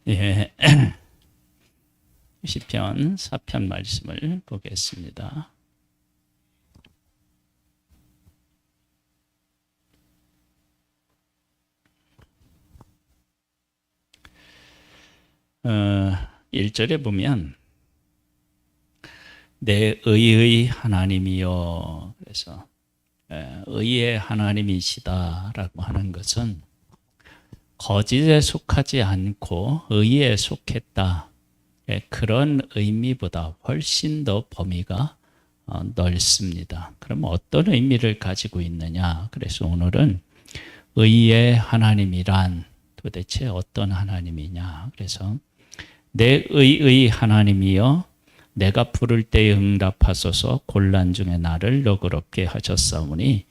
예, 시편 4편 말씀을 보겠습니다. 어, 1절에 보면 내 의의 하나님이여, 그래서 의의 하나님이시다라고 하는 것은 거짓에 속하지 않고 의에 속했다, 그런 의미보다 훨씬 더 범위가 넓습니다. 그럼 어떤 의미를 가지고 있느냐? 그래서 오늘은 의의 하나님이란 도대체 어떤 하나님이냐? 그래서 내 의의 하나님이여, 내가 부를 때에 응답하소서. 곤란 중에 나를 너그럽게 하셨사오니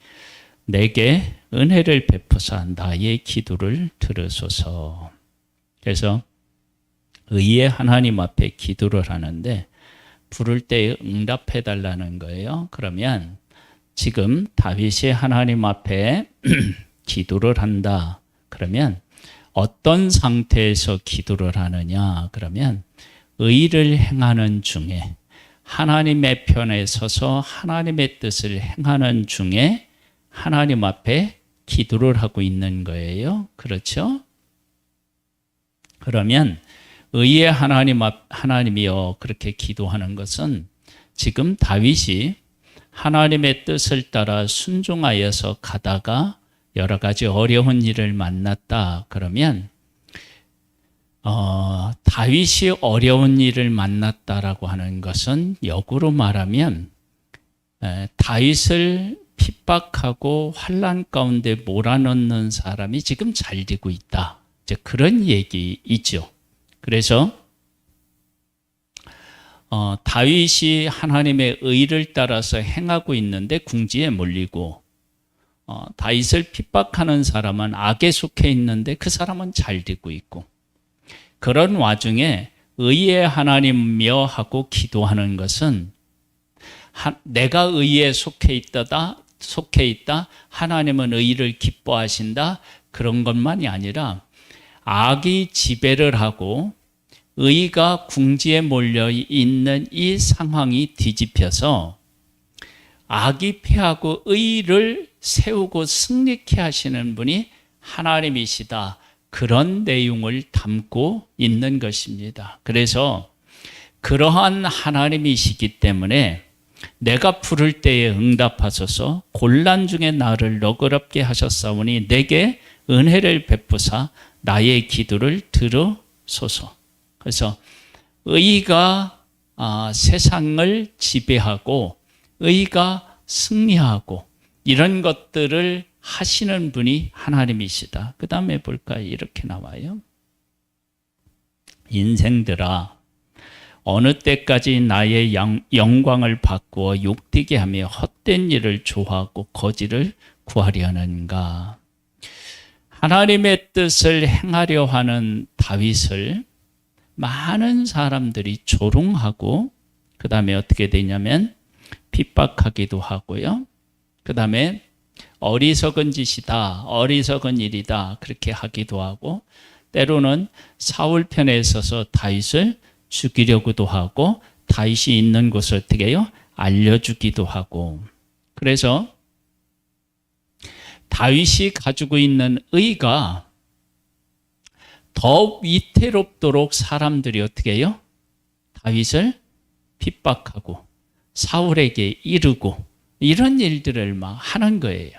내게 은혜를 베푸사 나의 기도를 들으소서. 그래서 의의 하나님 앞에 기도를 하는데 부를 때에 응답해 달라는 거예요. 그러면 지금 다윗이 하나님 앞에 기도를 한다. 그러면 어떤 상태에서 기도를 하느냐? 그러면 의를 행하는 중에, 하나님의 편에 서서 하나님의 뜻을 행하는 중에 하나님 앞에 기도를 하고 있는 거예요. 그렇죠? 그러면 의의 하나님이여, 그렇게 기도하는 것은 지금 다윗이 하나님의 뜻을 따라 순종하여서 가다가 여러 가지 어려운 일을 만났다. 그러면 다윗이 어려운 일을 만났다라고 하는 것은 역으로 말하면 다윗을 핍박하고 환난 가운데 몰아넣는 사람이 지금 잘 되고 있다, 이제 그런 얘기이죠. 그래서 다윗이 하나님의 의를 따라서 행하고 있는데 궁지에 몰리고, 다윗을 핍박하는 사람은 악에 속해 있는데 그 사람은 잘 되고 있고, 그런 와중에 의의 하나님이여 하고 기도하는 것은 내가 의에 속해 있다, 하나님은 의를 기뻐하신다, 그런 것만이 아니라 악이 지배를 하고 의가 궁지에 몰려 있는 이 상황이 뒤집혀서 악이 패하고 의를 세우고 승리케 하시는 분이 하나님이시다, 그런 내용을 담고 있는 것입니다. 그래서 그러한 하나님이시기 때문에 내가 부를 때에 응답하소서. 곤란 중에 나를 너그럽게 하셨사오니 내게 은혜를 베푸사 나의 기도를 들으소서. 그래서 의가 세상을 지배하고 의가 승리하고 이런 것들을 하시는 분이 하나님이시다. 그 다음에 볼까요? 이렇게 나와요. 인생들아, 어느 때까지 나의 영광을 바꾸어 욕되게 하며 헛된 일을 좋아하고 거짓을 구하려는가? 하나님의 뜻을 행하려 하는 다윗을 많은 사람들이 조롱하고, 그 다음에 어떻게 되냐면 핍박하기도 하고요. 그 다음에 어리석은 짓이다, 어리석은 일이다, 그렇게 하기도 하고, 때로는 사울 편에 서서 다윗을 죽이려고도 하고 다윗이 있는 곳을 어떻게 해요? 알려주기도 하고. 그래서 다윗이 가지고 있는 의가 더 위태롭도록 사람들이 어떻게 해요? 다윗을 핍박하고 사울에게 이르고 이런 일들을 막 하는 거예요.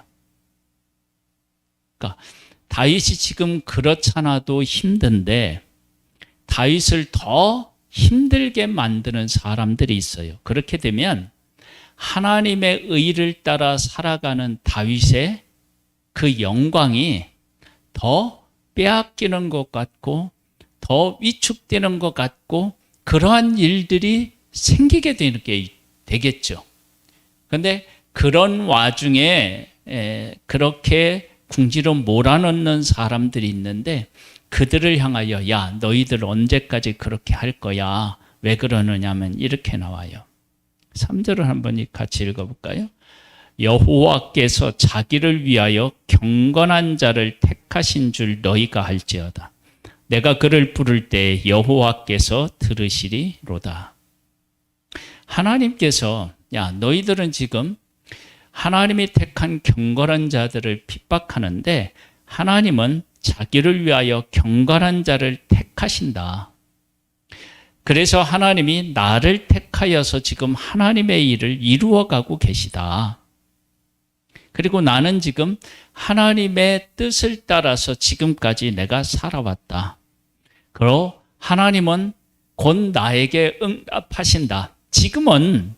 그러니까 다윗이 지금 그렇잖아도 힘든데 다윗을 더 힘들게 만드는 사람들이 있어요. 그렇게 되면 하나님의 의를 따라 살아가는 다윗의 그 영광이 더 빼앗기는 것 같고 더 위축되는 것 같고 그러한 일들이 생기게 되겠죠. 그런데 그런 와중에 그렇게 궁지로 몰아넣는 사람들이 있는데 그들을 향하여 야, 너희들 언제까지 그렇게 할 거야? 왜 그러느냐면 이렇게 나와요. 3절을 한번 같이 읽어볼까요? 여호와께서 자기를 위하여 경건한 자를 택하신 줄 너희가 알지어다. 내가 그를 부를 때 여호와께서 들으시리로다. 하나님께서 야 너희들은 지금 하나님이 택한 경건한 자들을 핍박하는데 하나님은 자기를 위하여 경건한 자를 택하신다. 그래서 하나님이 나를 택하여서 지금 하나님의 일을 이루어가고 계시다. 그리고 나는 지금 하나님의 뜻을 따라서 지금까지 내가 살아왔다. 그리고 하나님은 곧 나에게 응답하신다. 지금은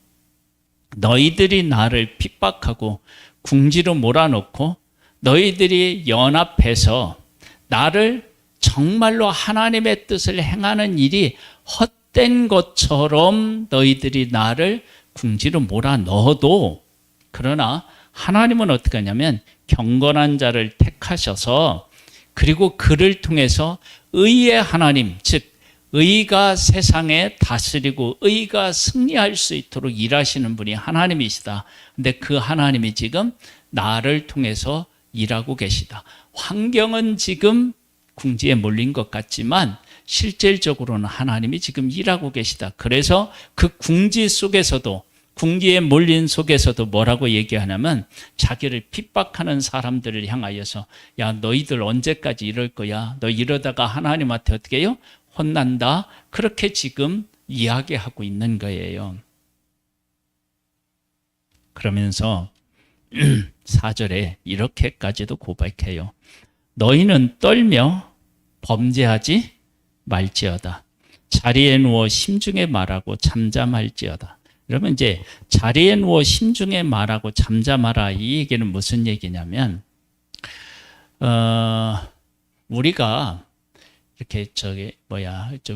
너희들이 나를 핍박하고 궁지로 몰아넣고 너희들이 연합해서 나를 정말로 하나님의 뜻을 행하는 일이 헛된 것처럼 너희들이 나를 궁지로 몰아넣어도 그러나 하나님은 어떻게 하냐면 경건한 자를 택하셔서 그리고 그를 통해서 의의 하나님, 즉 의가 세상에 다스리고 의가 승리할 수 있도록 일하시는 분이 하나님이시다. 근데 그 하나님이 지금 나를 통해서 일하고 계시다. 환경은 지금 궁지에 몰린 것 같지만 실질적으로는 하나님이 지금 일하고 계시다. 그래서 그 궁지 속에서도 궁지에 몰린 속에서도 뭐라고 얘기하냐면 자기를 핍박하는 사람들을 향하여서 야 너희들 언제까지 이럴 거야? 너 이러다가 하나님한테 어떻게 해요? 혼난다. 그렇게 지금 이야기하고 있는 거예요. 그러면서 4절에 이렇게까지도 고백해요. 너희는 떨며 범죄하지 말지어다. 자리에 누워 심중에 말하고 잠잠할지어다. 여러분 이제 자리에 누워 심중에 말하고 잠잠하라 이 얘기는 무슨 얘기냐면 우리가 이렇게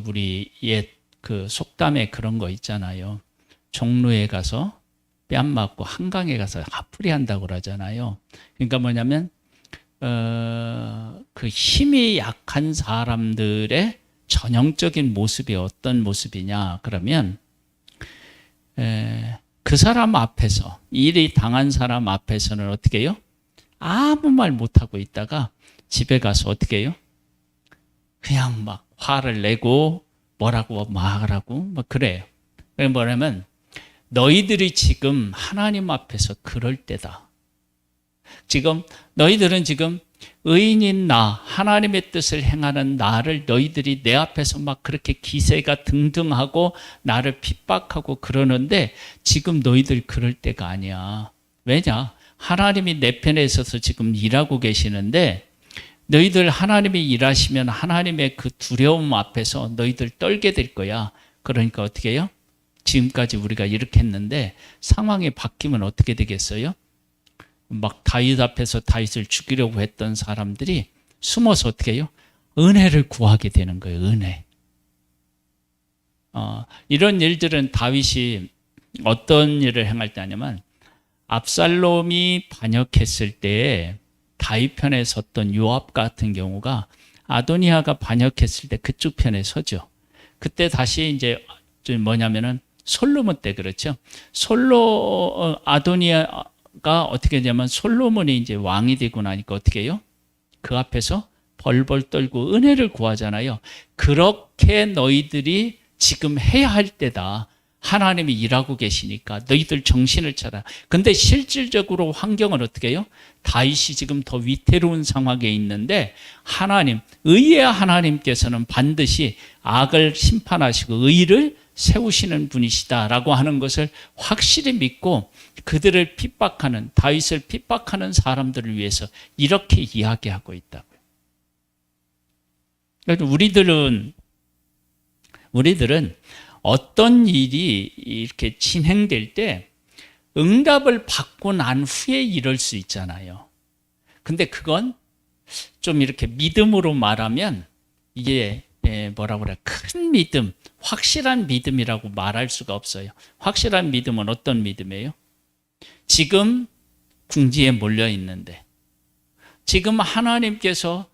우리 옛 그 속담에 그런 거 있잖아요. 종로에 가서 뺨 맞고 한강에 가서 화풀이 한다고 그러잖아요. 그러니까 뭐냐면 그 힘이 약한 사람들의 전형적인 모습이 어떤 모습이냐 그러면 그 사람 앞에서 일이 당한 사람 앞에서는 어떻게 해요? 아무 말 못하고 있다가 집에 가서 어떻게 해요? 그냥 막 화를 내고 뭐라고 말하고 막 그래요. 그게 뭐냐면 너희들이 지금 하나님 앞에서 그럴 때다. 지금 너희들은 지금 의인인 나, 하나님의 뜻을 행하는 나를 너희들이 내 앞에서 막 그렇게 기세가 등등하고 나를 핍박하고 그러는데 지금 너희들 그럴 때가 아니야. 왜냐? 하나님이 내 편에 있어서 지금 일하고 계시는데 너희들 하나님이 일하시면 하나님의 그 두려움 앞에서 너희들 떨게 될 거야. 그러니까 어떻게 해요? 지금까지 우리가 이렇게 했는데 상황이 바뀌면 어떻게 되겠어요? 막 다윗 앞에서 다윗을 죽이려고 했던 사람들이 숨어서 어떻게 해요? 은혜를 구하게 되는 거예요. 은혜. 이런 일들은 다윗이 어떤 일을 행할 때 하냐면 압살롬이 반역했을 때 다윗 편에 섰던 요압 같은 경우가 아도니아가 반역했을 때 그쪽 편에 서죠. 그때 다시 이제 뭐냐면은 솔로몬 때 그렇죠. 아도니아가 어떻게 되냐면 솔로몬이 이제 왕이 되고 나니까 어떻게 해요? 그 앞에서 벌벌 떨고 은혜를 구하잖아요. 그렇게 너희들이 지금 해야 할 때다. 하나님이 일하고 계시니까 너희들 정신을 차려. 근데 실질적으로 환경은 어떻게 해요? 다윗이 지금 더 위태로운 상황에 있는데 하나님, 의의 하나님께서는 반드시 악을 심판하시고 의를 세우시는 분이시다라고 하는 것을 확실히 믿고 그들을 핍박하는, 다윗을 핍박하는 사람들을 위해서 이렇게 이야기하고 있다고요. 그래서 우리들은 어떤 일이 이렇게 진행될 때 응답을 받고 난 후에 이럴 수 있잖아요. 근데 그건 좀 이렇게 믿음으로 말하면 이게 뭐라고 그래? 큰 믿음, 확실한 믿음이라고 말할 수가 없어요. 확실한 믿음은 어떤 믿음이에요? 지금 궁지에 몰려 있는데 지금 하나님께서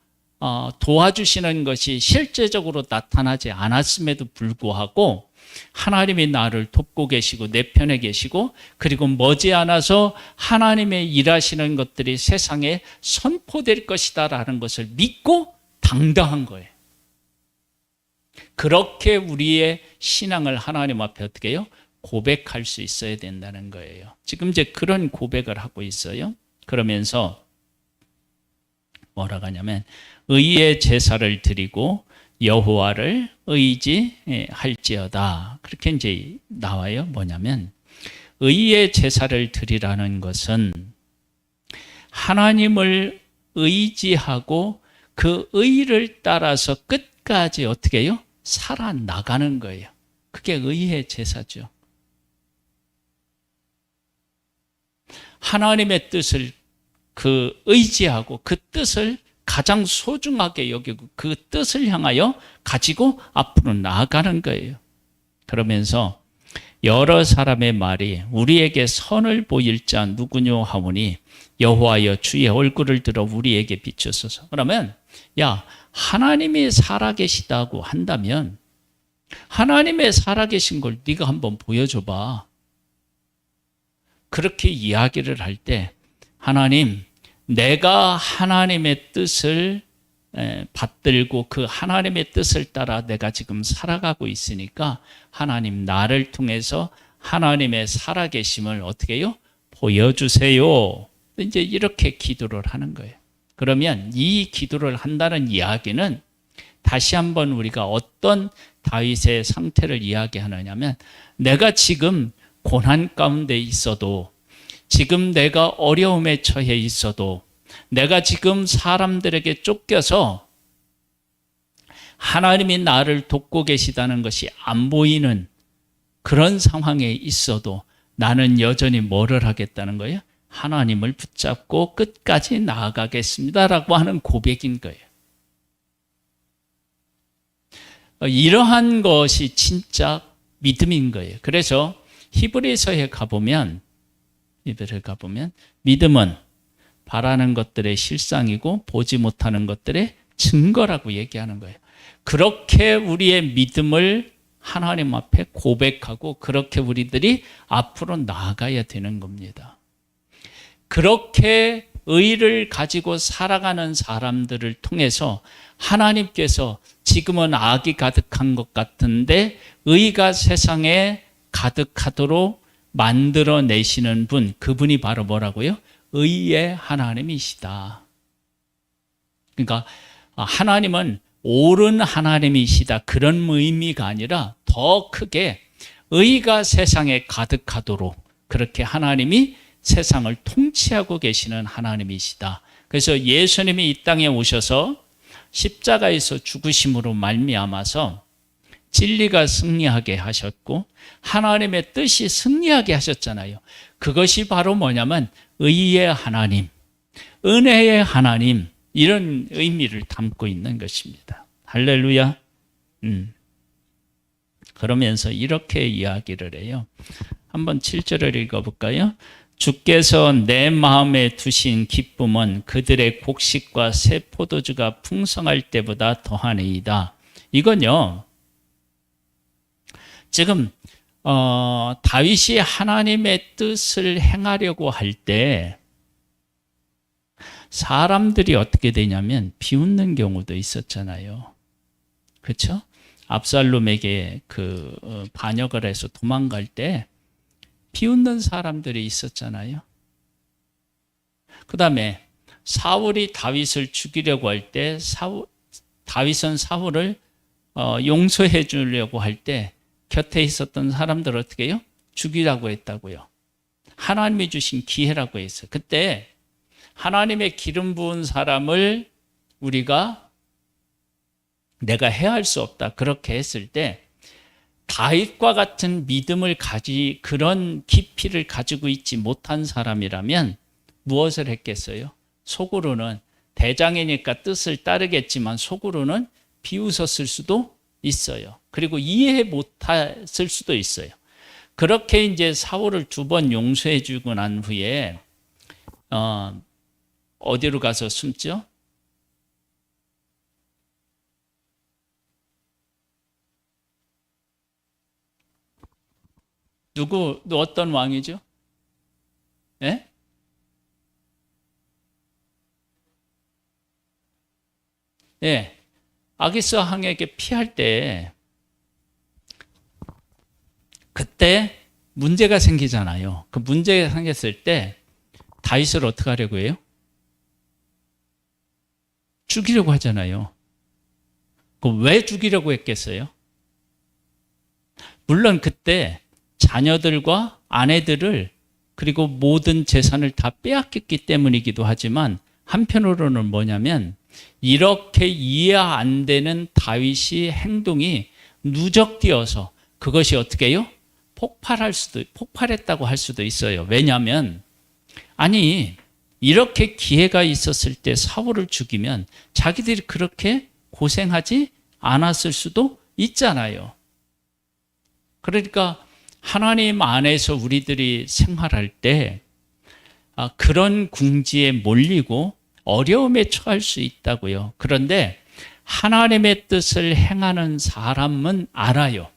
도와주시는 것이 실제적으로 나타나지 않았음에도 불구하고 하나님이 나를 돕고 계시고 내 편에 계시고 그리고 머지않아서 하나님의 일하시는 것들이 세상에 선포될 것이다 라는 것을 믿고 당당한 거예요. 그렇게 우리의 신앙을 하나님 앞에 어떻게 해요? 고백할 수 있어야 된다는 거예요. 지금 이제 그런 고백을 하고 있어요. 그러면서 뭐라고 하냐면 의의 제사를 드리고 여호와를 의지할지어다. 그렇게 이제 나와요. 뭐냐면 의의 제사를 드리라는 것은 하나님을 의지하고 그 의를 따라서 끝까지 어떻게 해요? 살아나가는 거예요. 그게 의의 제사죠. 하나님의 뜻을 의지하고 그 뜻을 가장 소중하게 여기고 그 뜻을 향하여 가지고 앞으로 나아가는 거예요. 그러면서 여러 사람의 말이 우리에게 선을 보일 자 누구뇨 하오니 여호와여 주의 얼굴을 들어 우리에게 비추소서. 그러면 하나님이 살아계시다고 한다면 하나님의 살아계신 걸 네가 한번 보여줘봐. 그렇게 이야기를 할 때 하나님, 내가 하나님의 뜻을 받들고 그 하나님의 뜻을 따라 내가 지금 살아가고 있으니까 하나님 나를 통해서 하나님의 살아계심을 어떻게 해요? 보여주세요. 이제 이렇게 기도를 하는 거예요. 그러면 이 기도를 한다는 이야기는 다시 한번 우리가 어떤 다윗의 상태를 이야기하느냐면 내가 지금 고난 가운데 있어도 지금 내가 어려움에 처해 있어도 내가 지금 사람들에게 쫓겨서 하나님이 나를 돕고 계시다는 것이 안 보이는 그런 상황에 있어도 나는 여전히 뭐를 하겠다는 거예요? 하나님을 붙잡고 끝까지 나아가겠습니다라고 하는 고백인 거예요. 이러한 것이 진짜 믿음인 거예요. 그래서 히브리서에 가보면 믿음은 바라는 것들의 실상이고 보지 못하는 것들의 증거라고 얘기하는 거예요. 그렇게 우리의 믿음을 하나님 앞에 고백하고 그렇게 우리들이 앞으로 나아가야 되는 겁니다. 그렇게 의를 가지고 살아가는 사람들을 통해서 하나님께서 지금은 악이 가득한 것 같은데 의가 세상에 가득하도록 만들어내시는 분, 그분이 바로 뭐라고요? 의의 하나님이시다. 그러니까 하나님은 옳은 하나님이시다, 그런 의미가 아니라 더 크게 의가 세상에 가득하도록 그렇게 하나님이 세상을 통치하고 계시는 하나님이시다. 그래서 예수님이 이 땅에 오셔서 십자가에서 죽으심으로 말미암아서 진리가 승리하게 하셨고 하나님의 뜻이 승리하게 하셨잖아요. 그것이 바로 뭐냐면 의의 하나님, 은혜의 하나님, 이런 의미를 담고 있는 것입니다. 할렐루야. 그러면서 이렇게 이야기를 해요. 한번 7절을 읽어볼까요? 주께서 내 마음에 두신 기쁨은 그들의 곡식과 새 포도주가 풍성할 때보다 더하니이다. 이건요, 지금 다윗이 하나님의 뜻을 행하려고 할 때 사람들이 어떻게 되냐면 비웃는 경우도 있었잖아요. 그렇죠? 압살롬에게 반역을 해서 도망갈 때 비웃는 사람들이 있었잖아요. 그 다음에 사울이 다윗을 죽이려고 할 때 다윗은 사울을 용서해 주려고 할 때 곁에 있었던 사람들을 어떻게 해요? 죽이라고 했다고요. 하나님이 주신 기회라고 했어요. 그때 하나님의 기름 부은 사람을 내가 해할 수 없다, 그렇게 했을 때 다윗과 같은 믿음을 그런 깊이를 가지고 있지 못한 사람이라면 무엇을 했겠어요? 속으로는 대장이니까 뜻을 따르겠지만 속으로는 비웃었을 수도 있어요. 그리고 이해 못했을 수도 있어요. 그렇게 이제 사울을 2번 용서해 주고 난 후에 어디로 가서 숨죠? 어떤 왕이죠? 예? 예. 아기스 왕에게 피할 때 그때 문제가 생기잖아요. 그 문제가 생겼을 때 다윗을 어떻게 하려고 해요? 죽이려고 하잖아요. 그 왜 죽이려고 했겠어요? 물론 그때 자녀들과 아내들을 그리고 모든 재산을 다 빼앗겼기 때문이기도 하지만 한편으로는 뭐냐면 이렇게 이해 안 되는 다윗의 행동이 누적되어서 그것이 어떻게 해요? 폭발했다고 할 수도 있어요. 왜냐하면 아니 이렇게 기회가 있었을 때 사울을 죽이면 자기들이 그렇게 고생하지 않았을 수도 있잖아요. 그러니까 하나님 안에서 우리들이 생활할 때 그런 궁지에 몰리고 어려움에 처할 수 있다고요. 그런데 하나님의 뜻을 행하는 사람은 알아요.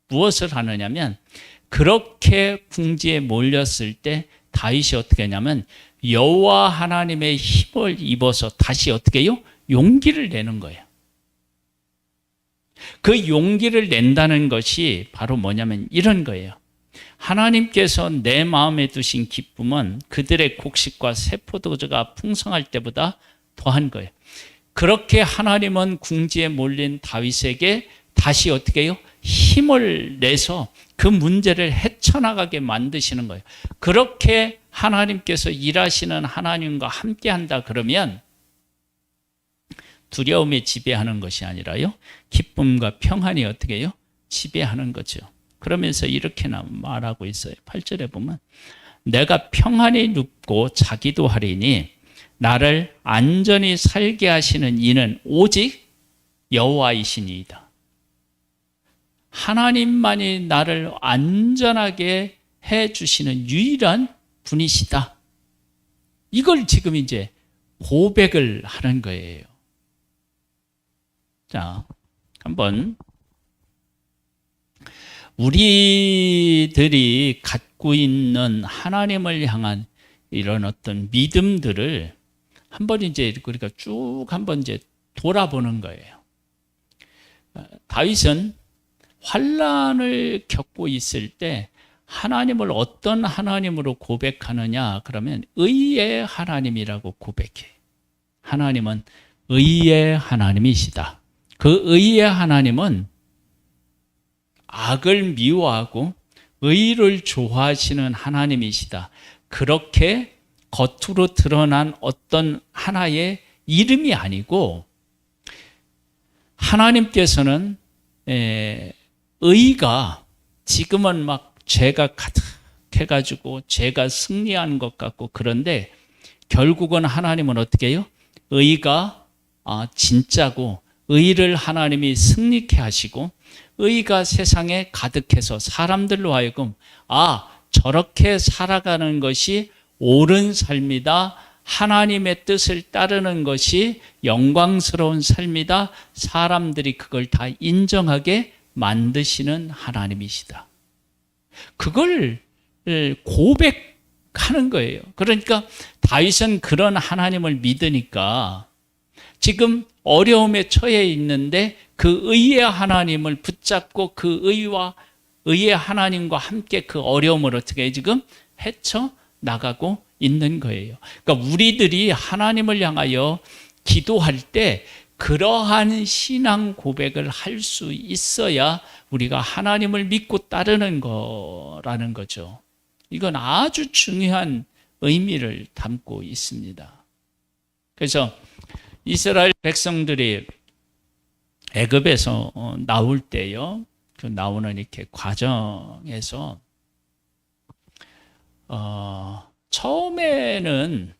무엇을 하느냐면 그렇게 궁지에 몰렸을 때 다윗이 어떻게 하냐면 여호와 하나님의 힘을 입어서 다시 어떻게 해요? 용기를 내는 거예요. 그 용기를 낸다는 것이 바로 뭐냐면 이런 거예요. 하나님께서 내 마음에 두신 기쁨은 그들의 곡식과 새 포도주가 풍성할 때보다 더한 거예요. 그렇게 하나님은 궁지에 몰린 다윗에게 다시 어떻게 해요? 힘을 내서 그 문제를 헤쳐나가게 만드시는 거예요. 그렇게 하나님께서 일하시는 하나님과 함께한다 그러면 두려움이 지배하는 것이 아니라요. 기쁨과 평안이 어떻게 해요? 지배하는 거죠. 그러면서 이렇게 말하고 있어요. 8절에 보면 내가 평안히 눕고 자기도 하리니 나를 안전히 살게 하시는 이는 오직 여호와이시니이다. 하나님만이 나를 안전하게 해주시는 유일한 분이시다. 이걸 지금 이제 고백을 하는 거예요. 자, 한번 우리들이 갖고 있는 하나님을 향한 이런 어떤 믿음들을 한번 이제 우리가 쭉 한번 이제 돌아보는 거예요. 다윗은 환난을 겪고 있을 때 하나님을 어떤 하나님으로 고백하느냐 그러면 의의 하나님이라고 고백해. 하나님은 의의 하나님이시다. 그 의의 하나님은 악을 미워하고 의를 좋아하시는 하나님이시다. 그렇게 겉으로 드러난 어떤 하나의 이름이 아니고 하나님께서는 의가 지금은 막 죄가 가득해가지고 죄가 승리하는 것 같고 그런데 결국은 하나님은 어떻게 해요? 의가 진짜고 의를 하나님이 승리케 하시고 의가 세상에 가득해서 사람들로 하여금 저렇게 살아가는 것이 옳은 삶이다. 하나님의 뜻을 따르는 것이 영광스러운 삶이다. 사람들이 그걸 다 인정하게 만드시는 하나님이시다. 그걸 고백하는 거예요. 그러니까 다윗은 그런 하나님을 믿으니까 지금 어려움에 처해 있는데 그 의의 하나님을 붙잡고 그 의의 하나님과 함께 그 어려움을 어떻게 지금 헤쳐나가고 있는 거예요. 그러니까 우리들이 하나님을 향하여 기도할 때 그러한 신앙 고백을 할 수 있어야 우리가 하나님을 믿고 따르는 거라는 거죠. 이건 아주 중요한 의미를 담고 있습니다. 그래서 이스라엘 백성들이 애굽에서 나올 때요, 그 나오는 이렇게 과정에서 처음에는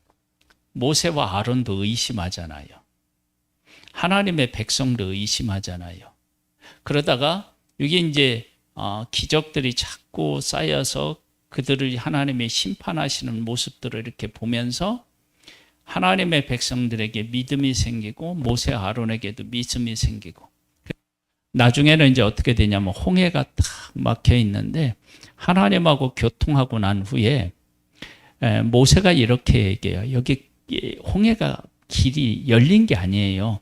모세와 아론도 의심하잖아요. 하나님의 백성도 의심하잖아요. 그러다가 이게 이제 기적들이 자꾸 쌓여서 그들을 하나님의 심판하시는 모습들을 이렇게 보면서 하나님의 백성들에게 믿음이 생기고 모세 아론에게도 믿음이 생기고 나중에는 이제 어떻게 되냐면 홍해가 딱 막혀 있는데 하나님하고 교통하고 난 후에 모세가 이렇게 얘기해요. 여기 홍해가 길이 열린 게 아니에요.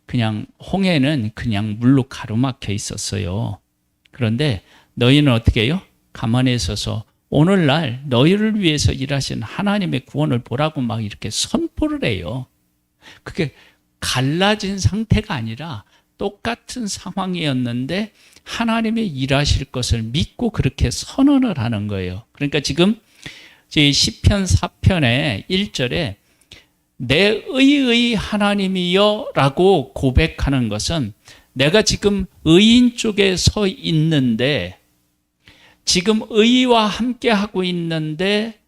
그냥 홍해는 그냥 물로 가로막혀 있었어요. 그런데 너희는 어떻게 해요? 가만히 있어서 오늘날 너희를 위해서 일하신 하나님의 구원을 보라고 막 이렇게 선포를 해요. 그게 갈라진 상태가 아니라 똑같은 상황이었는데 하나님이 일하실 것을 믿고 그렇게 선언을 하는 거예요. 그러니까 지금 시편 4편의 1절에 내 의의 하나님이여 라고 고백하는 것은 내가 지금 의인 쪽에 서 있는데 지금 의와 함께 하고 있는데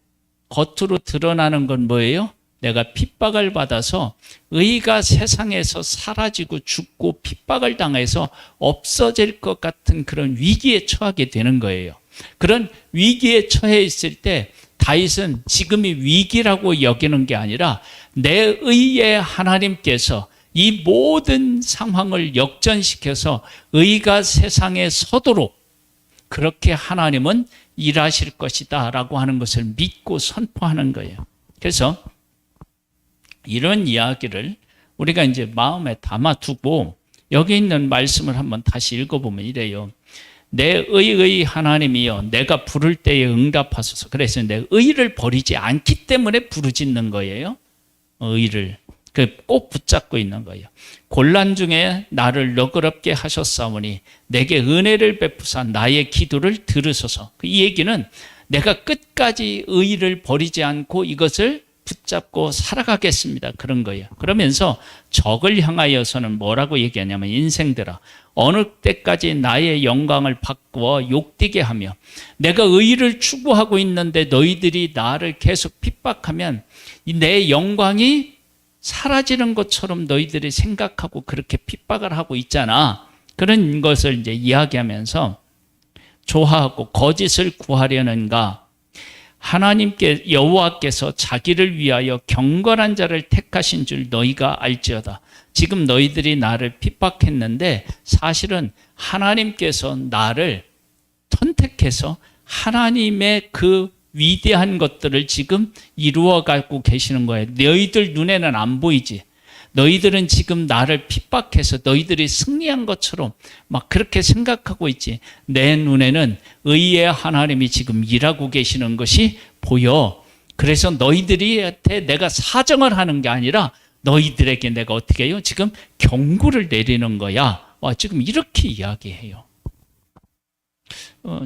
겉으로 드러나는 건 뭐예요? 내가 핍박을 받아서 의가 세상에서 사라지고 죽고 핍박을 당해서 없어질 것 같은 그런 위기에 처하게 되는 거예요. 그런 위기에 처해 있을 때 다윗은 지금이 위기라고 여기는 게 아니라 내 의의 하나님께서 이 모든 상황을 역전시켜서 의가 세상에 서도록 그렇게 하나님은 일하실 것이다 라고 하는 것을 믿고 선포하는 거예요. 그래서 이런 이야기를 우리가 이제 마음에 담아두고 여기 있는 말씀을 한번 다시 읽어보면 이래요. 내 의의 하나님이여 내가 부를 때에 응답하소서. 그래서 내 의를 버리지 않기 때문에 부르짖는 거예요. 의를 꼭 붙잡고 있는 거예요. 곤란 중에 나를 너그럽게 하셨사오니 내게 은혜를 베푸사 나의 기도를 들으소서. 이 얘기는 내가 끝까지 의를 버리지 않고 이것을 붙잡고 살아가겠습니다. 그런 거예요. 그러면서 적을 향하여서는 뭐라고 얘기하냐면 인생들아 어느 때까지 나의 영광을 바꾸어 욕되게 하며 내가 의를 추구하고 있는데 너희들이 나를 계속 핍박하면 내 영광이 사라지는 것처럼 너희들이 생각하고 그렇게 핍박을 하고 있잖아. 그런 것을 이제 이야기하면서 조화하고 거짓을 구하려는가 하나님께 여호와께서 자기를 위하여 경건한 자를 택하신 줄 너희가 알지어다. 지금 너희들이 나를 핍박했는데 사실은 하나님께서 나를 선택해서 하나님의 그 위대한 것들을 지금 이루어가고 계시는 거예요. 너희들 눈에는 안 보이지. 너희들은 지금 나를 핍박해서 너희들이 승리한 것처럼 막 그렇게 생각하고 있지. 내 눈에는 의의 하나님이 지금 일하고 계시는 것이 보여. 그래서 너희들한테 내가 사정을 하는 게 아니라 너희들에게 내가 어떻게 해요? 지금 경고를 내리는 거야. 지금 이렇게 이야기해요.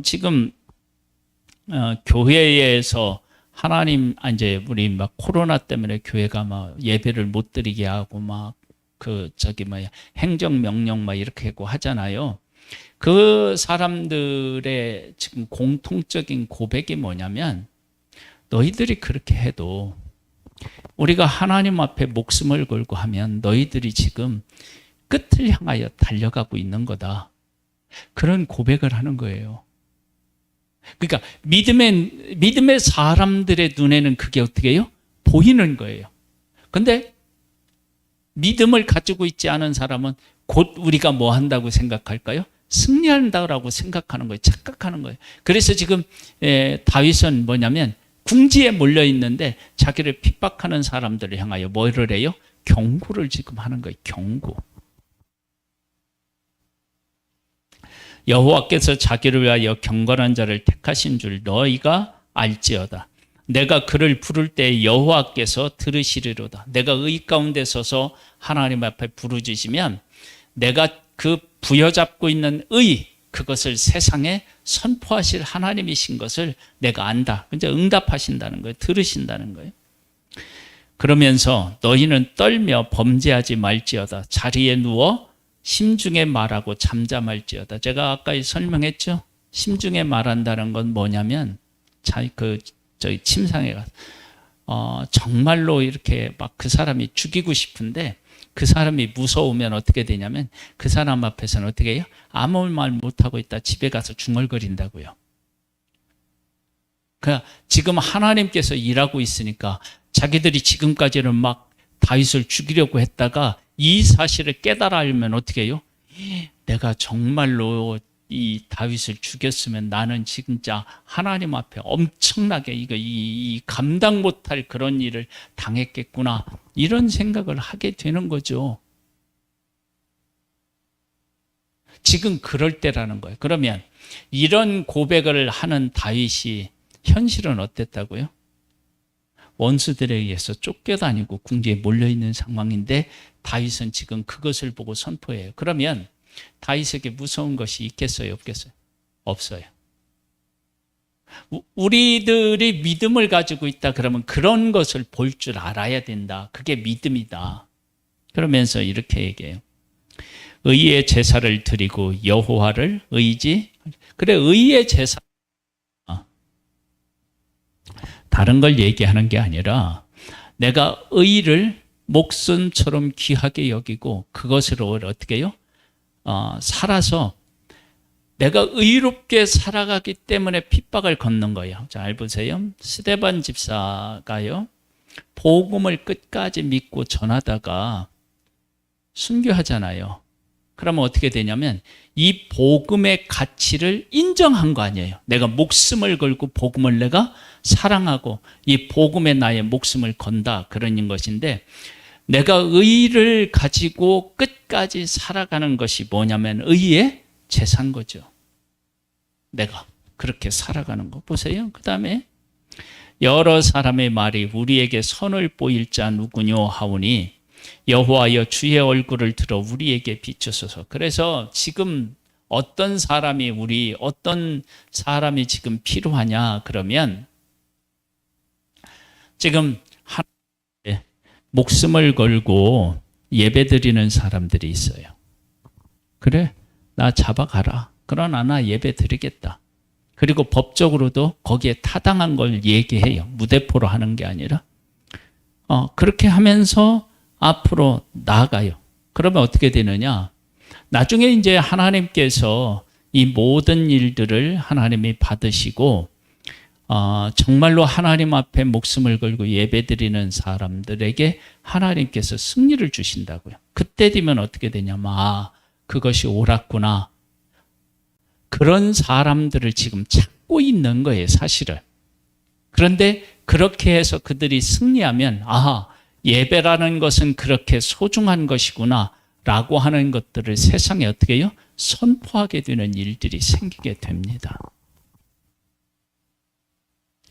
지금 교회에서 하나님 이제 우리 막 코로나 때문에 교회가 막 예배를 못 드리게 하고 막 행정 명령 막 이렇게 하고 하잖아요. 그 사람들의 지금 공통적인 고백이 뭐냐면 너희들이 그렇게 해도 우리가 하나님 앞에 목숨을 걸고 하면 너희들이 지금 끝을 향하여 달려가고 있는 거다. 그런 고백을 하는 거예요. 그러니까 믿음의 사람들의 눈에는 그게 어떻게 해요? 보이는 거예요. 근데 믿음을 가지고 있지 않은 사람은 곧 우리가 뭐 한다고 생각할까요? 승리한다고 생각하는 거예요. 착각하는 거예요. 그래서 지금 다윗은 뭐냐면 궁지에 몰려 있는데 자기를 핍박하는 사람들을 향하여 뭐를 해요? 경고를 지금 하는 거예요. 경고. 여호와께서 자기를 위하여 경건한 자를 택하신 줄 너희가 알지어다. 내가 그를 부를 때 여호와께서 들으시리로다. 내가 의 가운데 서서 하나님 앞에 부르짖으면 내가 그 부여잡고 있는 의 그것을 세상에 선포하실 하나님이신 것을 내가 안다. 이제 응답하신다는 거예요. 들으신다는 거예요. 그러면서 너희는 떨며 범죄하지 말지어다. 자리에 누워 심중에 말하고 잠잠할지어다. 제가 아까 설명했죠. 심중에 말한다는 건 뭐냐면 저희 침상에 가서 정말로 이렇게 막 그 사람이 죽이고 싶은데 그 사람이 무서우면 어떻게 되냐면 그 사람 앞에서는 어떻게 해요? 아무 말 못하고 있다 집에 가서 중얼거린다고요. 그러니까 지금 하나님께서 일하고 있으니까 자기들이 지금까지는 막 다윗을 죽이려고 했다가 이 사실을 깨달아 알면 어떻게 해요? 내가 정말로 이 다윗을 죽였으면 나는 진짜 하나님 앞에 엄청나게 이 감당 못할 그런 일을 당했겠구나. 이런 생각을 하게 되는 거죠. 지금 그럴 때라는 거예요. 그러면 이런 고백을 하는 다윗이 현실은 어땠다고요? 원수들에 의해서 쫓겨다니고 궁지에 몰려있는 상황인데 다윗은 지금 그것을 보고 선포해요. 그러면 다윗에게 무서운 것이 있겠어요? 없겠어요? 없어요. 우리들이 믿음을 가지고 있다 그러면 그런 것을 볼 줄 알아야 된다. 그게 믿음이다. 그러면서 이렇게 얘기해요. 의의 제사를 드리고 여호와를 의지. 그래, 의의 제사. 다른 걸 얘기하는 게 아니라 내가 의를 목숨처럼 귀하게 여기고 그것으로 어떻게 해요? 살아서 내가 의롭게 살아가기 때문에 핍박을 걷는 거예요. 잘 보세요. 스데반 집사가요, 복음을 끝까지 믿고 전하다가 순교하잖아요. 그러면 어떻게 되냐면 이 복음의 가치를 인정한 거 아니에요. 내가 목숨을 걸고 복음을 내가 사랑하고 이 복음에 나의 목숨을 건다, 그런 것인데, 내가 의를 가지고 끝까지 살아가는 것이 뭐냐면 의의 제사인 거죠. 내가 그렇게 살아가는 거 보세요. 그 다음에 여러 사람의 말이 우리에게 선을 보일 자 누구뇨 하오니 여호와여 주의 얼굴을 들어 우리에게 비추소서. 그래서 지금 어떤 사람이 지금 필요하냐 그러면, 지금 목숨을 걸고 예배드리는 사람들이 있어요. 그래, 나 잡아가라. 그러나 나 예배드리겠다. 그리고 법적으로도 거기에 타당한 걸 얘기해요. 무대포로 하는 게 아니라. 그렇게 하면서 앞으로 나아가요. 그러면 어떻게 되느냐? 나중에 이제 하나님께서 이 모든 일들을 하나님이 받으시고 정말로 하나님 앞에 목숨을 걸고 예배드리는 사람들에게 하나님께서 승리를 주신다고요. 그때 되면 어떻게 되냐면 그것이 옳았구나. 그런 사람들을 지금 찾고 있는 거예요, 사실은. 그런데 그렇게 해서 그들이 승리하면 예배라는 것은 그렇게 소중한 것이구나 라고 하는 것들을 세상에 어떻게 해요? 선포하게 되는 일들이 생기게 됩니다.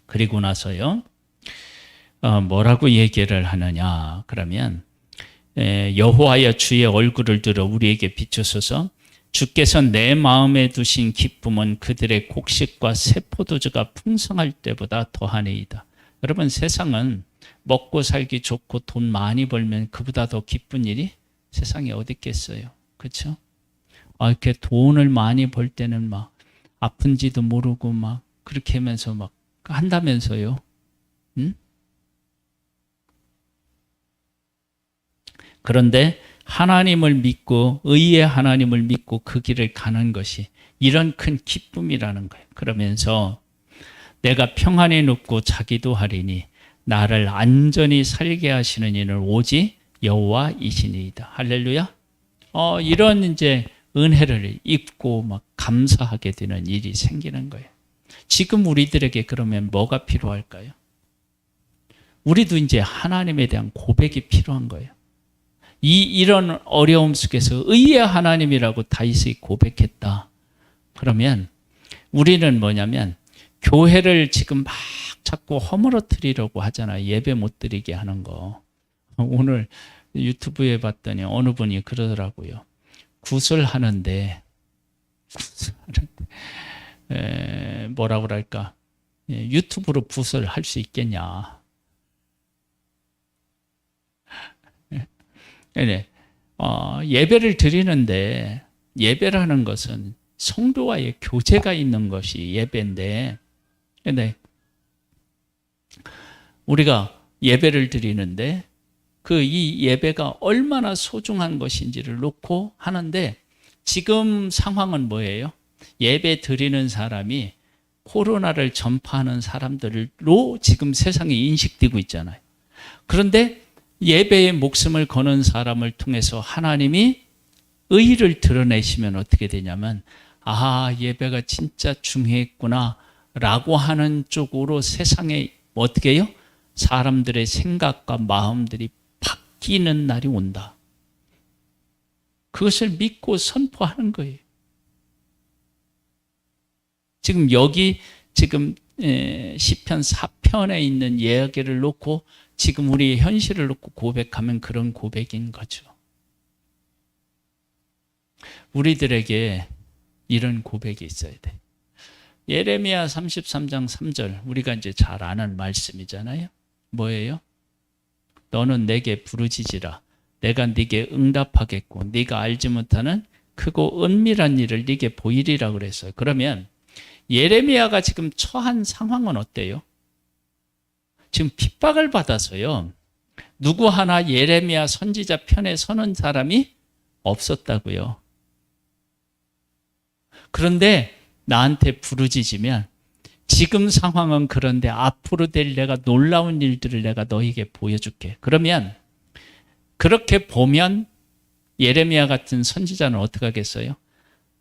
그리고 나서요, 뭐라고 얘기를 하느냐 그러면, 여호와여 주의 얼굴을 들어 우리에게 비추소서. 주께서 내 마음에 두신 기쁨은 그들의 곡식과 새 포도주가 풍성할 때보다 더하니이다. 여러분, 세상은 먹고 살기 좋고 돈 많이 벌면 그보다 더 기쁜 일이 세상에 어디 있겠어요. 그렇죠? 이렇게 돈을 많이 벌 때는 막 아픈지도 모르고 막 그렇게 하면서 막 한다면서요. 응? 그런데 하나님을 믿고 의의 하나님을 믿고 그 길을 가는 것이 이런 큰 기쁨이라는 거예요. 그러면서 내가 평안에 눕고 자기도 하리니 나를 안전히 살게 하시는 이는 오직 여호와이시니이다. 할렐루야. 이런 이제 은혜를 입고 막 감사하게 되는 일이 생기는 거예요. 지금 우리들에게 그러면 뭐가 필요할까요? 우리도 이제 하나님에 대한 고백이 필요한 거예요. 이런 어려움 속에서 의의 하나님이라고 다윗이 고백했다. 그러면 우리는 뭐냐면 교회를 지금 막 자꾸 허물어뜨리려고 하잖아요. 예배 못 드리게 하는 거. 오늘 유튜브에 봤더니 어느 분이 그러더라고요. 구슬하는데 뭐라고 할까? 유튜브로 구슬 할 수 있겠냐? 예배를 드리는데, 예배라는 것은 성도와의 교제가 있는 것이 예배인데, 우리가 예배를 드리는데 이 예배가 얼마나 소중한 것인지를 놓고 하는데, 지금 상황은 뭐예요? 예배 드리는 사람이 코로나를 전파하는 사람들로 지금 세상에 인식되고 있잖아요. 그런데 예배에 목숨을 거는 사람을 통해서 하나님이 의의를 드러내시면 어떻게 되냐면, 예배가 진짜 중요했구나 라고 하는 쪽으로 세상에 어떻게 해요? 사람들의 생각과 마음들이 바뀌는 날이 온다. 그것을 믿고 선포하는 거예요. 지금 여기 지금 시편 4편에 있는 이야기를 놓고 지금 우리의 현실을 놓고 고백하면 그런 고백인 거죠. 우리들에게 이런 고백이 있어야 돼. 예레미야 33장 3절 우리가 이제 잘 아는 말씀이잖아요. 뭐예요? 너는 내게 부르짖으라. 내가 네게 응답하겠고 네가 알지 못하는 크고 은밀한 일을 네게 보이리라 그랬어요. 그러면 예레미야가 지금 처한 상황은 어때요? 지금 핍박을 받아서요. 누구 하나 예레미야 선지자 편에 서는 사람이 없었다고요. 그런데 나한테 부르짖으면 지금 상황은 그런데 앞으로 될 내가 놀라운 일들을 내가 너에게 보여줄게. 그러면 그렇게 보면 예레미야 같은 선지자는 어떻게 하겠어요?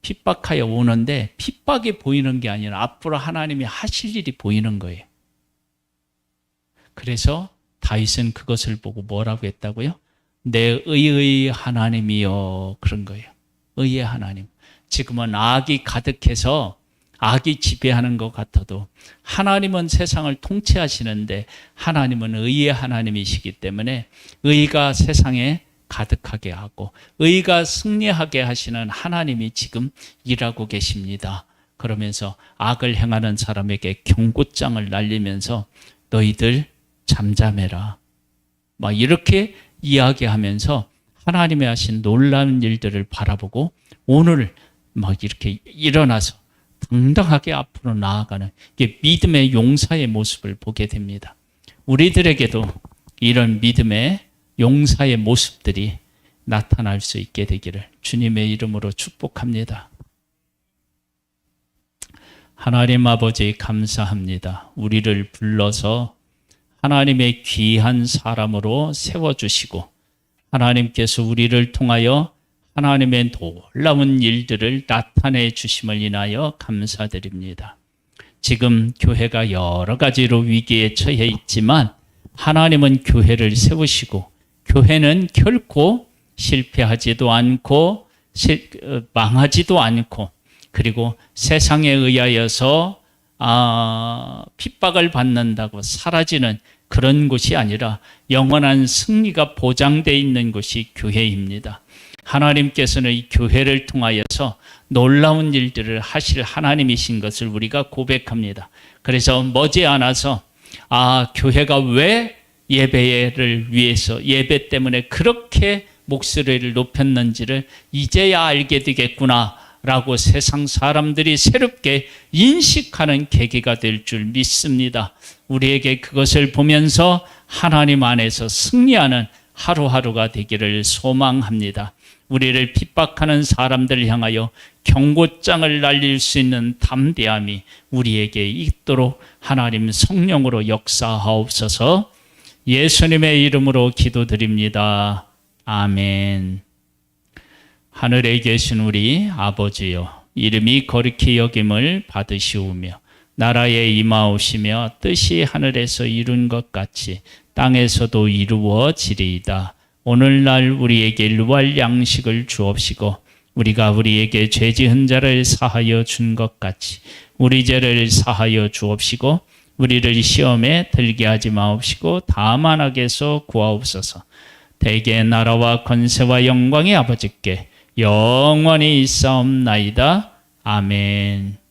핍박하여 오는데 핍박이 보이는 게 아니라 앞으로 하나님이 하실 일이 보이는 거예요. 그래서 다윗은 그것을 보고 뭐라고 했다고요? 내 의의 하나님이여, 그런 거예요. 의의 하나님. 지금은 악이 가득해서 악이 지배하는 것 같아도 하나님은 세상을 통치하시는데 하나님은 의의 하나님이시기 때문에 의가 세상에 가득하게 하고 의가 승리하게 하시는 하나님이 지금 일하고 계십니다. 그러면서 악을 행하는 사람에게 경고장을 날리면서 너희들 잠잠해라. 막 이렇게 이야기하면서 하나님이 하신 놀라운 일들을 바라보고 오늘 막 이렇게 일어나서 당당하게 앞으로 나아가는 이게 믿음의 용사의 모습을 보게 됩니다. 우리들에게도 이런 믿음의 용사의 모습들이 나타날 수 있게 되기를 주님의 이름으로 축복합니다. 하나님 아버지 감사합니다. 우리를 불러서 하나님의 귀한 사람으로 세워주시고 하나님께서 우리를 통하여 하나님의 놀라운 일들을 나타내 주심을 인하여 감사드립니다. 지금 교회가 여러 가지로 위기에 처해 있지만 하나님은 교회를 세우시고 교회는 결코 실패하지도 않고 망하지도 않고 그리고 세상에 의하여서 핍박을 받는다고 사라지는 그런 곳이 아니라 영원한 승리가 보장되어 있는 곳이 교회입니다. 하나님께서는 이 교회를 통하여서 놀라운 일들을 하실 하나님이신 것을 우리가 고백합니다. 그래서 머지않아서 교회가 왜 예배를 위해서 예배 때문에 그렇게 목소리를 높였는지를 이제야 알게 되겠구나 라고 세상 사람들이 새롭게 인식하는 계기가 될 줄 믿습니다. 우리에게 그것을 보면서 하나님 안에서 승리하는 하루하루가 되기를 소망합니다. 우리를 핍박하는 사람들을 향하여 경고장을 날릴 수 있는 담대함이 우리에게 있도록 하나님 성령으로 역사하옵소서. 예수님의 이름으로 기도드립니다. 아멘. 하늘에 계신 우리 아버지여, 이름이 거룩히 여김을 받으시오며 나라에 임하오시며 뜻이 하늘에서 이룬 것 같이 땅에서도 이루어지리이다. 오늘날 우리에게 일용할 양식을 주옵시고 우리가 우리에게 죄 지은 자를 사하여 준 것 같이 우리 죄를 사하여 주옵시고 우리를 시험에 들게 하지 마옵시고 다만 악에서 구하옵소서. 대개 나라와 권세와 영광이 아버지께 영원히 있사옵나이다. 아멘.